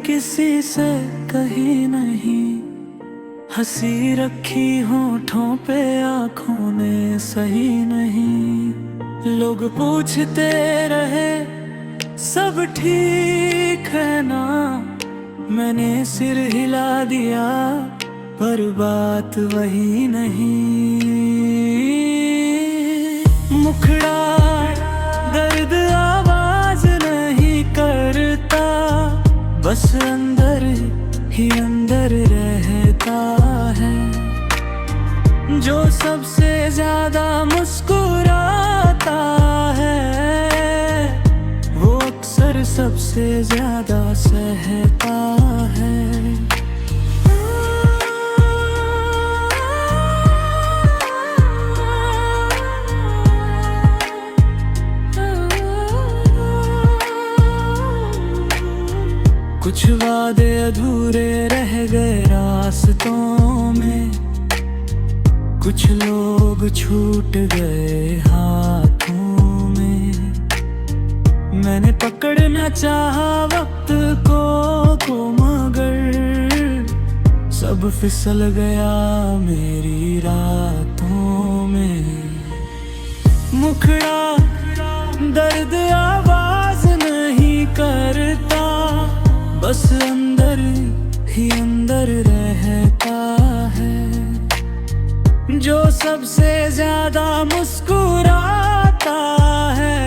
किसी से कही नहीं, हंसी रखी होठों पे आँखों ने सही नहीं। लोग पूछते रहे सब ठीक है ना, मैंने सिर हिला दिया पर बात वही नहीं। मुखड़ा दर्द आवाज नहीं करता, बस अंदर ही अंदर रहता है। जो सबसे ज्यादा मुस्कुराता है, वो अक्सर सबसे ज्यादा सहता है। कुछ वादे अधूरे रह गए रास्तों में, कुछ लोग छूट गए हाथों में। मैंने पकड़ना चाहा वक्त को मगर सब फिसल गया मेरी रातों में। मुखड़ा दर्द आवाज नहीं करता, बस अंदर ही अंदर रहता है। जो सबसे ज्यादा मुस्कुराता है,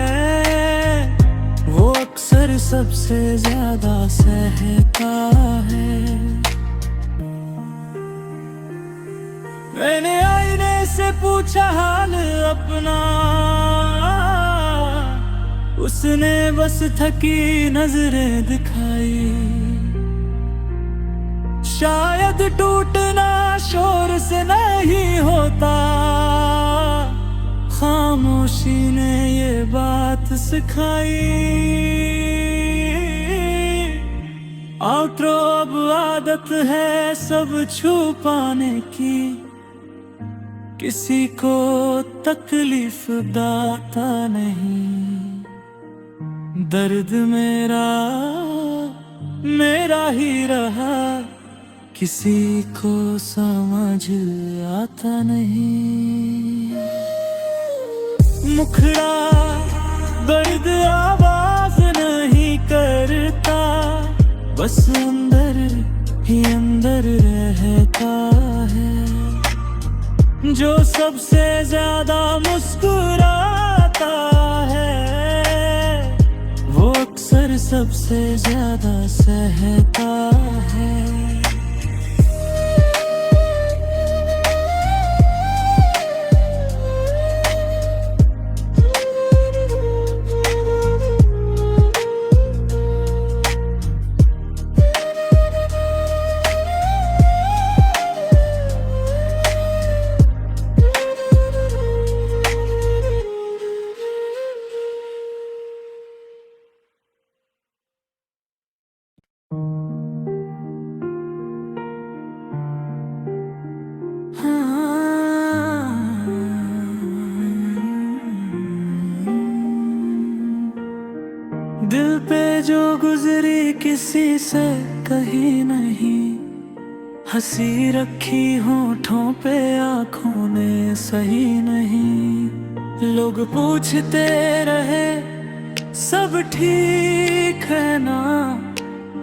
वो अक्सर सबसे ज्यादा सहता है। मैंने आईने से पूछा हाल अपना, उसने बस थकी नजरें दिखाई। शायद टूटना शोर से नहीं होता, खामोशी ने ये बात सिखाई। आउटरो अब आदत है सब छुपाने की, किसी को तकलीफ दाता नहीं। दर्द मेरा मेरा ही रहा, किसी को समझ आता नहीं। मुखड़ा दर्द आवाज नहीं करता, बस अंदर ही अंदर रहता है। जो सबसे ज्यादा मुस्कुराता है, वो अक्सर सबसे ज्यादा सहता है। दिल पे जो गुजरी किसी से कही नहीं, हंसी रखी होठों पे आँखों ने सही नहीं। लोग पूछते रहे सब ठीक है ना,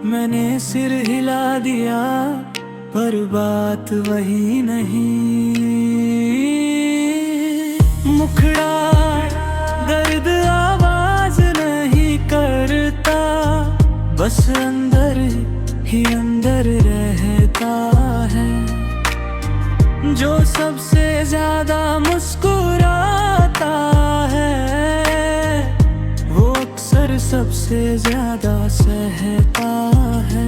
मैंने सिर हिला दिया पर बात वही नहीं। मुखड़ा दर्द आवाज नहीं करता, बस अंदर ही अंदर रहता है। जो सबसे ज्यादा मुस्कुराता है, वो अक्सर सबसे ज्यादा सहता है।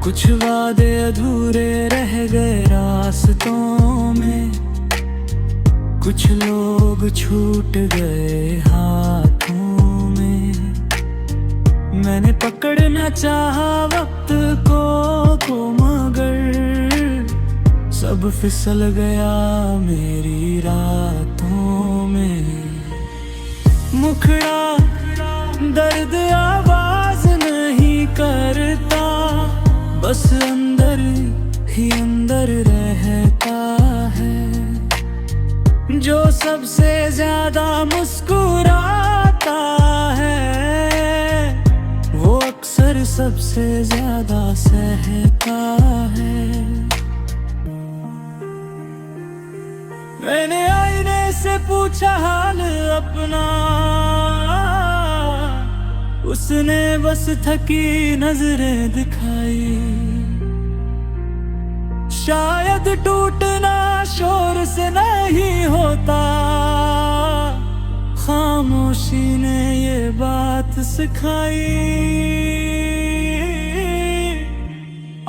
कुछ वादे अधूरे रह गए रास्तों में, कुछ लोग छूट गए हाथों में। मैंने पकड़ना चाहा वक्त को मगर सब फिसल गया मेरी रातों में। मुखड़ा दर्द आवाज नहीं करता, बस अंदर ही अंदर रहता है। जो सबसे ज्यादा मुस्कुराता है, वो अक्सर सबसे ज्यादा सहता है। मैंने आईने से पूछा हाल अपना, उसने बस थकी नजरें दिखाई। शायद टूटना शोर से नहीं होता, खामोशी ने ये बात सिखाई।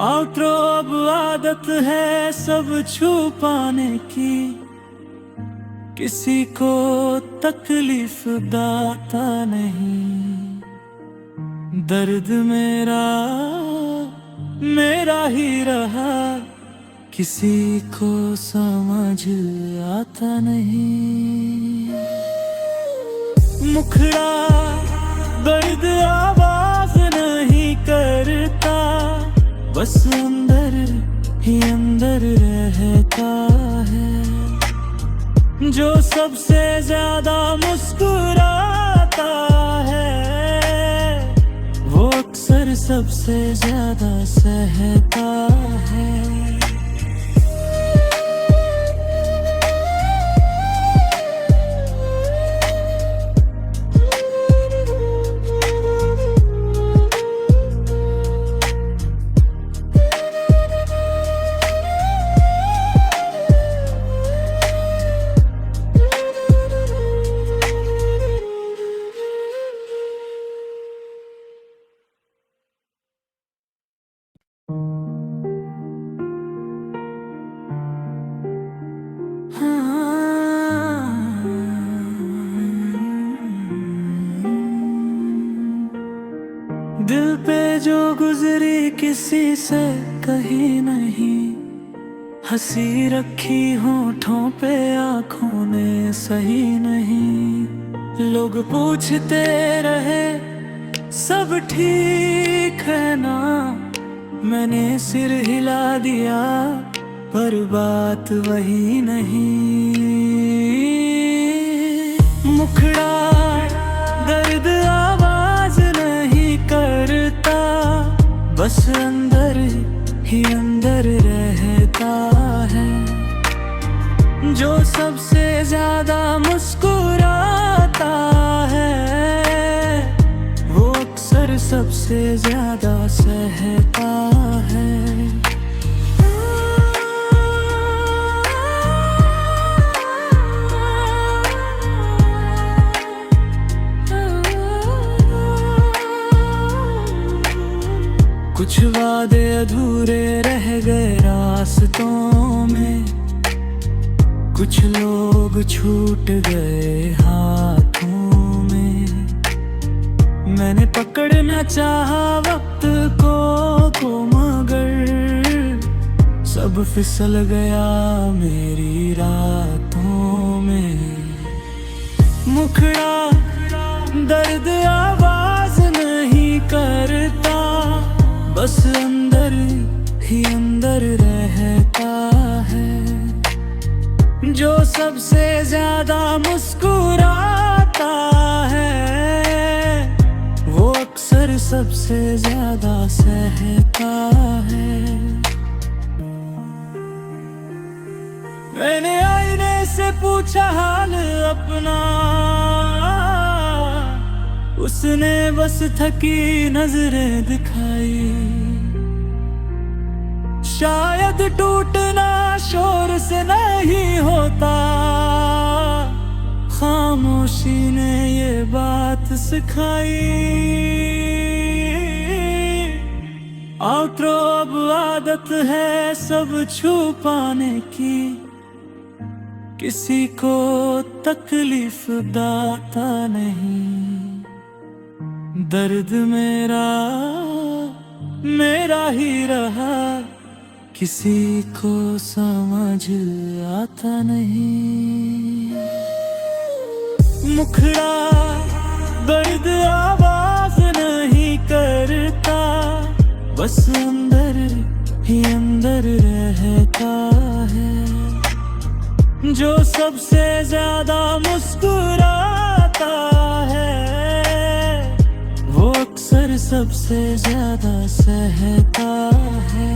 आउट्रो अब आदत है सब छुपाने की, किसी को तकलीफ दाता नहीं। दर्द मेरा मेरा ही रहा, किसी को समझ आता नहीं। मुखड़ा दर्द आवाज नहीं करता, बस अंदर ही अंदर रहता है। जो सबसे ज्यादा मुस्कुराता है, वो अक्सर सबसे ज्यादा सहता है। दिल पे जो गुजरी किसी से कही नहीं, हंसी रखी होठों पे आंखों ने सही नहीं। लोग पूछते रहे सब ठीक है ना, मैंने सिर हिला दिया पर बात वही नहीं। मुखड़ा दर्द आवाज नहीं करता, बस अंदर ही अंदर रहता है। जो सबसे ज्यादा मुस्कुराता है, वो अक्सर सबसे ज्यादा सहता है। कुछ वादे अधूरे रह गए रास्तों में, कुछ लोग छूट गए हाथों में। मैंने पकड़ना चाहा वक्त को मगर सब फिसल गया मेरी रातों में। मुखड़ा दर्द आवाज नहीं करता, बस अंदर ही अंदर रहता है। जो सबसे ज्यादा मुस्कुराता है, वो अक्सर सबसे ज्यादा सहता है। मैंने आईने से पूछा हाल अपना, उसने बस थकी नजरें दिखाई। शायद टूटना शोर से नहीं होता, खामोशी ने ये बात सिखाई। आउट्रो अब आदत है सब छुपाने की, किसी को तकलीफ दाता नहीं। दर्द मेरा मेरा ही रहा, किसी को समझ आता नहीं। मुखड़ा दर्द आवाज नहीं करता, बस अंदर ही अंदर रहता है। जो सबसे ज्यादा मुस्कुराता है, वो अक्सर सबसे ज्यादा सहता है।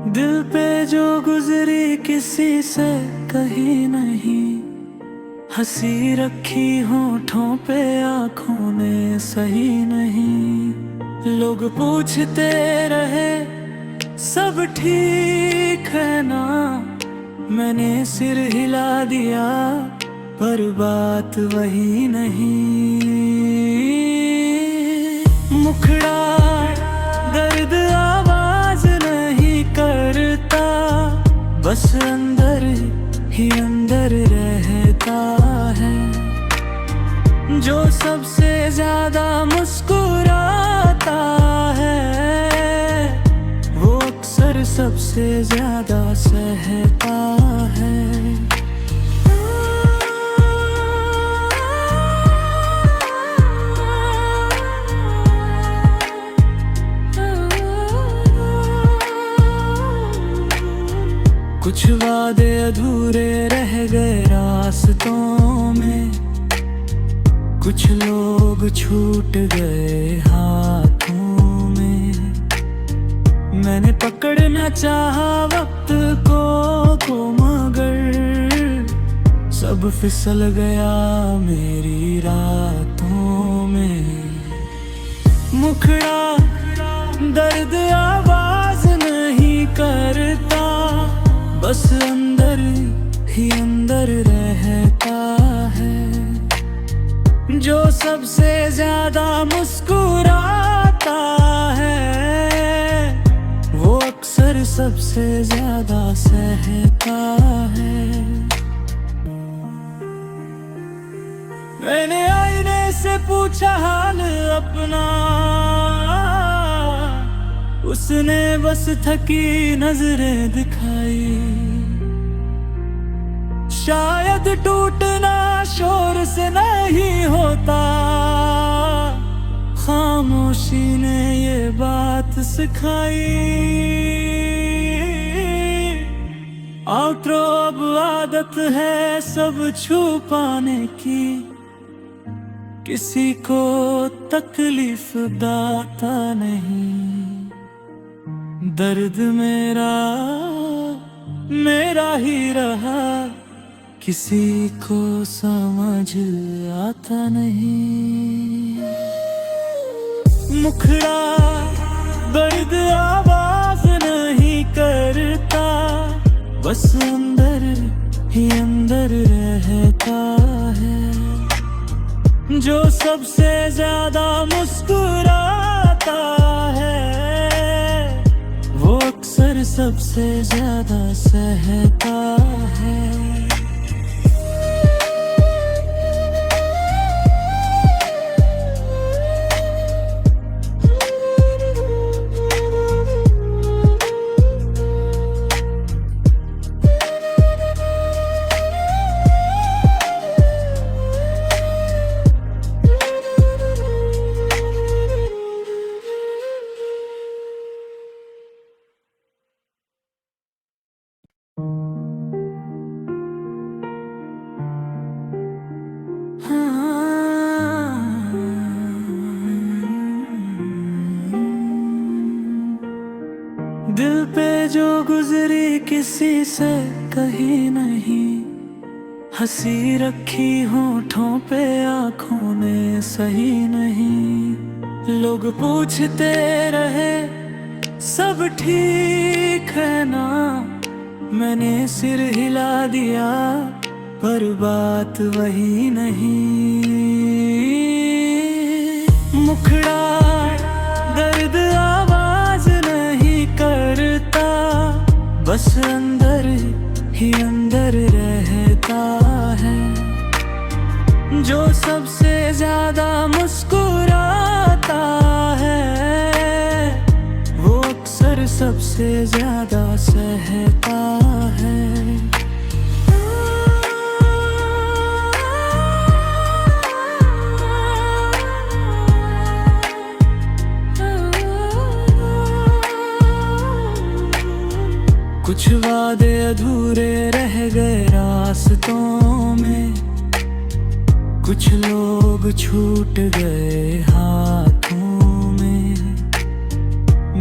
दिल पे जो गुजरी किसी से कही नहीं, हंसी रखी होठों पे आंखों ने सही नहीं। लोग पूछते रहे सब ठीक है ना, मैंने सिर हिला दिया पर बात वही नहीं। मुखड़ा दर्द आवाज नहीं करता, बस अंदर ही अंदर रहता है। जो सबसे ज्यादा मुस्कुराता है, वो अक्सर सबसे ज्यादा सहता है। कुछ वादे अधूरे रह गए रास्तों में, कुछ लोग छूट गए हाथों में। मैंने पकड़ना चाहा वक्त को मगर सब फिसल गया मेरी रातों में। मुखड़ा दर्द आवाज नहीं करता, बस अंदर ही अंदर रहता है। जो सबसे ज्यादा मुस्कुराता है, वो अक्सर सबसे ज्यादा सहता है। मैंने आईने से पूछा हाल अपना, उसने बस थकी नजरें दिखाई। शायद टूटना शोर से नहीं होता, खामोशी ने ये बात सिखाई। आउट्रो अब आदत है सब छुपाने की, किसी को तकलीफ दाता नहीं। दर्द मेरा मेरा ही रहा, किसी को समझ आता नहीं। मुखड़ा दर्द आवाज नहीं करता, बस अंदर ही अंदर रहता है। जो सबसे ज्यादा मुस्कुराता है, वो अक्सर सबसे ज्यादा सहता है। दिल पे जो गुजरी किसी से कही नहीं, हंसी रखी होठों पे आँखों ने सही नहीं। लोग पूछते रहे सब ठीक है ना, मैंने सिर हिला दिया पर बात वही नहीं। मुखड़ा दर्द आवाज नहीं करता, बस अंदर ही अंदर रहता है। जो सबसे ज्यादा मुस्कुराता है, वो अक्सर सबसे ज्यादा सहता है। कुछ वादे अधूरे रह गए रास्तों में, कुछ लोग छूट गए हाथों में।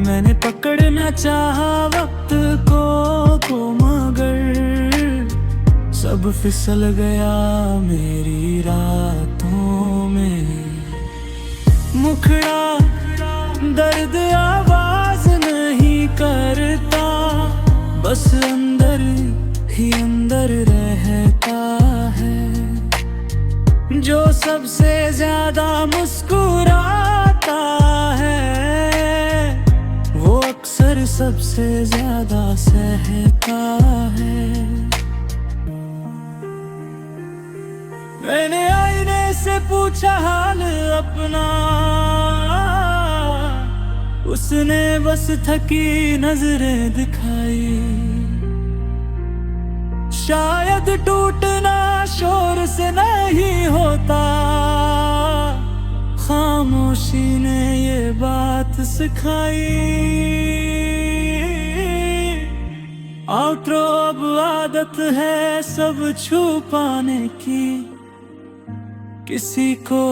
मैंने पकड़ना चाहा वक्त को मगर सब फिसल गया मेरी रातों में। मुखड़ा दर्द आवाज नहीं करता, बस अंदर ही अंदर रहता है। जो सबसे ज्यादा मुस्कुराता है, वो अक्सर सबसे ज्यादा सहता है। मैंने आईने से पूछा हाल अपना, उसने बस थकी नजरें दिखाई। शायद टूटना शोर से नहीं होता, खामोशी ने ये बात सिखाई। आउटरो अब आदत है सब छुपाने की, किसी को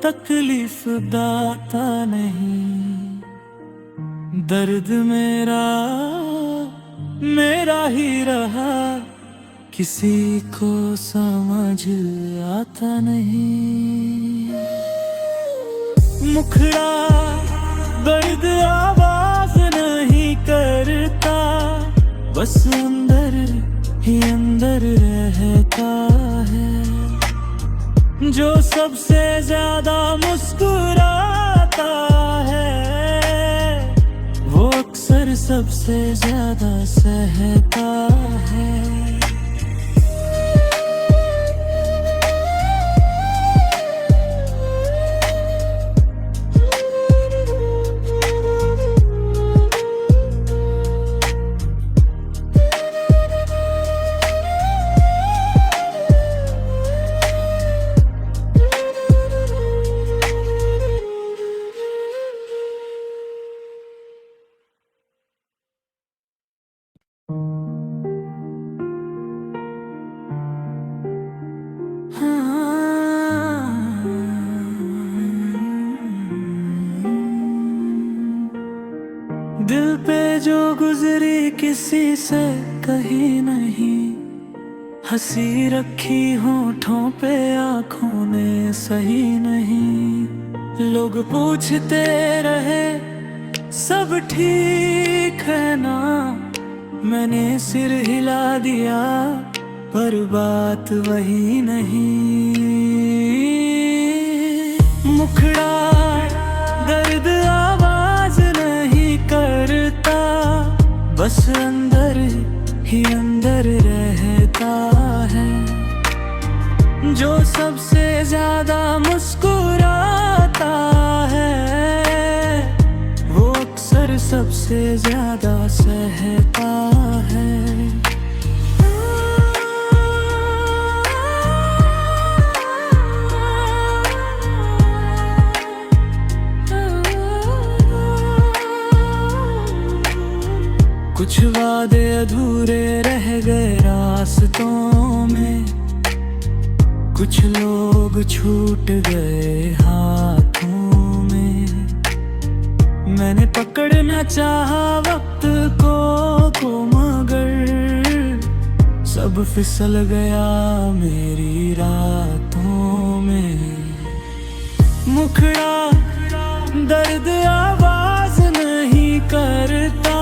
तकलीफ दाता नहीं। दर्द मेरा मेरा ही रहा, किसी को समझ आता नहीं। मुखड़ा दर्द आवाज नहीं करता, बस अंदर ही अंदर रहता है। जो सबसे ज्यादा मुस्कुराता है, वो अक्सर सबसे ज्यादा सहता है। दिल पे जो गुजरी किसी से कही नहीं, हंसी रखी होठों पे आँखों ने सही नहीं। लोग पूछते रहे सब ठीक है ना, मैंने सिर हिला दिया पर बात वही नहीं। मुखड़ा दर्द आवाज नहीं करता, बस अंदर ही अंदर रहता है। जो सबसे ज्यादा मुस्कुराता है, वो अक्सर सबसे ज्यादा सहता है। कुछ वादे अधूरे रह गए रास्तों में, कुछ लोग छूट गए हाथों में। मैंने पकड़ना चाहा वक्त को मगर सब फिसल गया मेरी रातों में। मुखड़ा दर्द आवाज नहीं करता,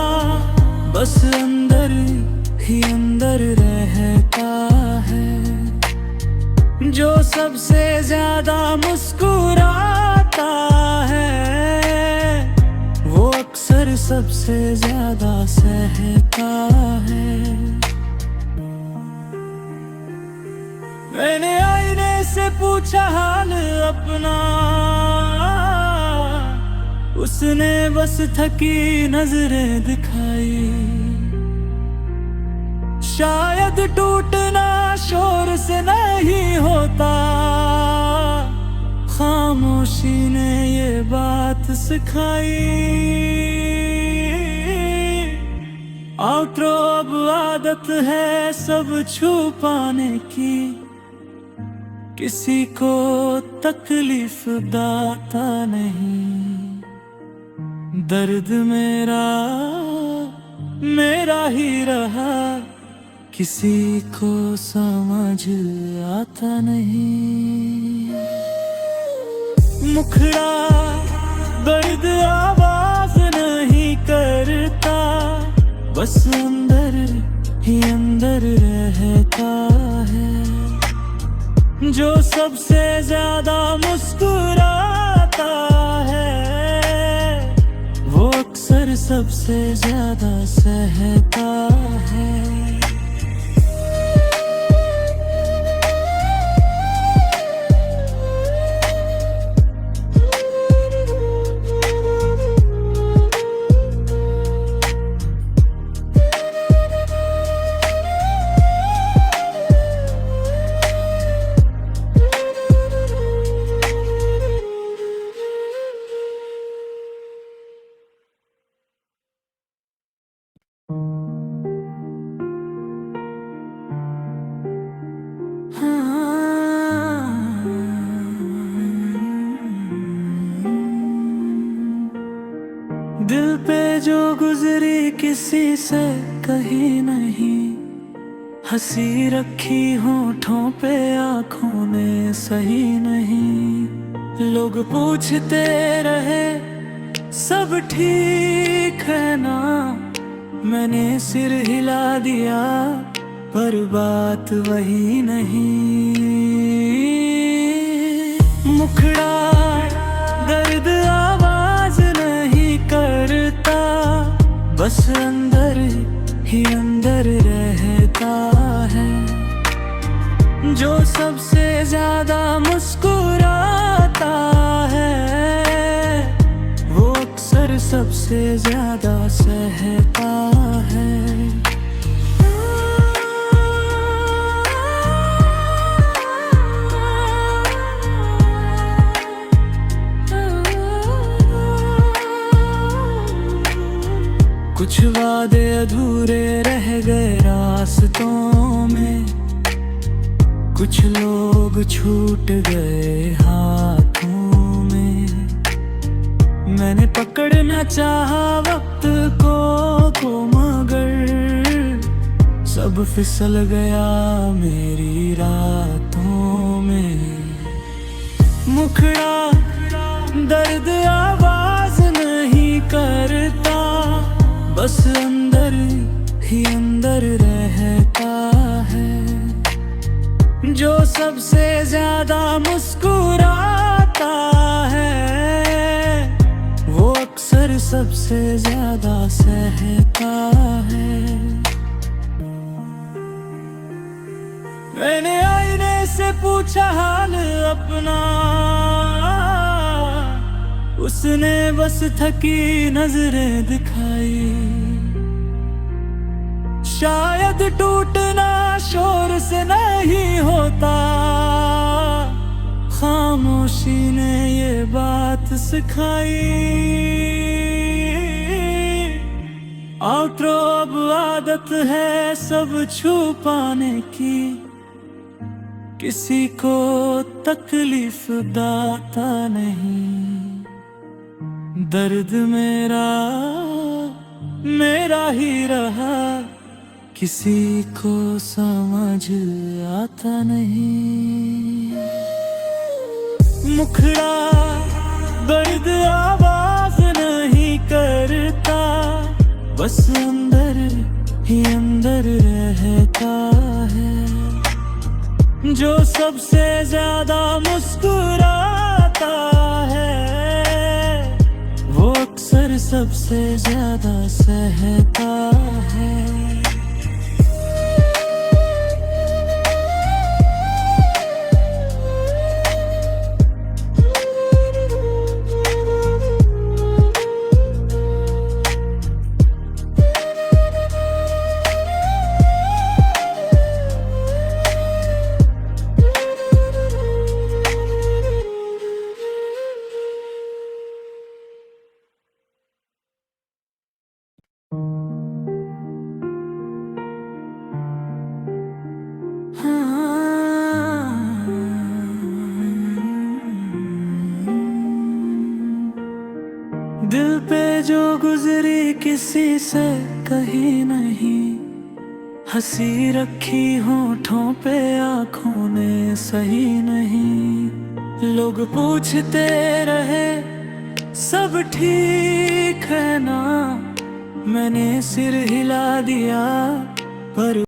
बस अंदर ही अंदर रहता है। जो सबसे ज्यादा मुस्कुराता है, वो अक्सर सबसे ज्यादा सहता है। मैंने आईने से पूछा हाल अपना, उसने बस थकी नजरें दिखाई। शायद टूटना शोर से नहीं होता, खामोशी ने ये बात सिखाई। आउटरो अब आदत है सब छुपाने की, किसी को तकलीफ दाता नहीं। दर्द मेरा मेरा ही रहा, किसी को समझ आता नहीं। मुखड़ा दर्द आवाज नहीं करता, बस अंदर ही अंदर रहता है। जो सबसे ज्यादा मुस्कुराता है, वो अक्सर सबसे ज्यादा सहता है। दिल पे जो गुजरी किसी से कही नहीं, हंसी रखी होठों पे आंखों ने सही नहीं। लोग पूछते रहे सब ठीक है ना, मैंने सिर हिला दिया पर बात वही नहीं। मुखड़ा दर्द आवाज नहीं करता, बस अंदर ही अंदर रहता है। जो सबसे ज्यादा मुस्कुराता है, वो अक्सर सबसे ज्यादा सहता है। कुछ वादे अधूरे रह गए रास्तों में, कुछ लोग छूट गए हाथों में। मैंने पकड़ना चाहा वक्त को मगर सब फिसल गया मेरी रातों में। मुखड़ा दर्द आवाज नहीं करता, बस अंदर ही अंदर रहता है। जो सबसे ज्यादा मुस्कुराता है, वो अक्सर सबसे ज्यादा सहता है। मैंने आईने से पूछा हाल अपना, उसने बस थकी नजरें दिखाई। शायद टूटना शोर से नहीं होता, खामोशी ने ये बात सिखाई। आउटरो अब आदत है सब छुपाने की, किसी को तकलीफ दाता नहीं। दर्द मेरा मेरा ही रहा, किसी को समझ आता नहीं। मुखड़ा दर्द आवाज नहीं करता, बस अंदर ही अंदर रहता है। जो सबसे ज्यादा मुस्कुराता है, वो अक्सर सबसे ज्यादा सहता है। दिल पे जो गुजरी किसी से कही नहीं, हंसी रखी होठों पे आँखों ने सही नहीं। लोग पूछते रहे सब ठीक है ना, मैंने सिर हिला दिया पर